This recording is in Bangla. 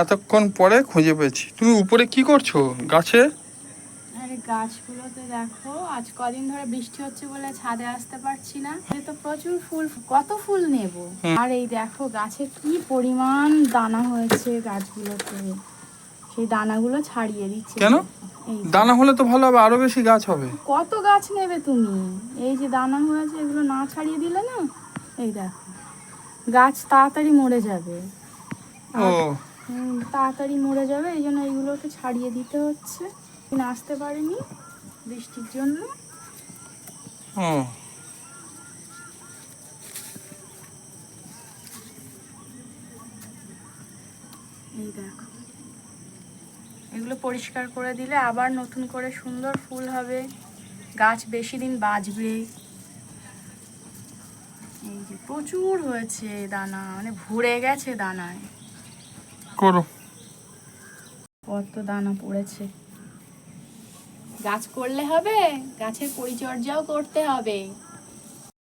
এতক্ষণ পরে খুঁজে পেয়েছি। তুমি উপরে কি করছো গাছে? আরে গাছগুলোতে দেখো, আজ কদিন ধরে বৃষ্টি হচ্ছে বলে ছাদে আসতে পারছি না। তো প্রচুর ফুল, কত ফুল নেব। আর এই দেখো গাছে কি পরিমাণ দানা হয়েছে গাছগুলোতে, সেই দানাগুলো ছাড়িয়ে দিচ্ছে। কেন? এই দানা হলে তো ভালো হবে, আরো বেশি গাছ হবে। কত গাছ নেবে তুমি? এই যে দানা হয়েছে, এগুলো না ছাড়িয়ে দিলে না, এই দেখো গাছ তাড়াতাড়ি মরে যাবে। ও তাড়াতাড়ি মরে যাবে, এই জন্য এইগুলোকে ছাড়িয়ে দিতে হচ্ছে। আসতে পারিনি বৃষ্টির জন্য। ও এই দেখো, এগুলো পরিষ্কার করে দিলে আবার নতুন করে সুন্দর ফুল হবে, গাছ বেশি দিন বাঁচবে। এই যে প্রচুর হয়েছে দানা, মানে ভরে গেছে দানায়। করো। কত দানা পড়েছে। গাছ করলে হবে, গাছের পরিচর্যাও করতে হবে।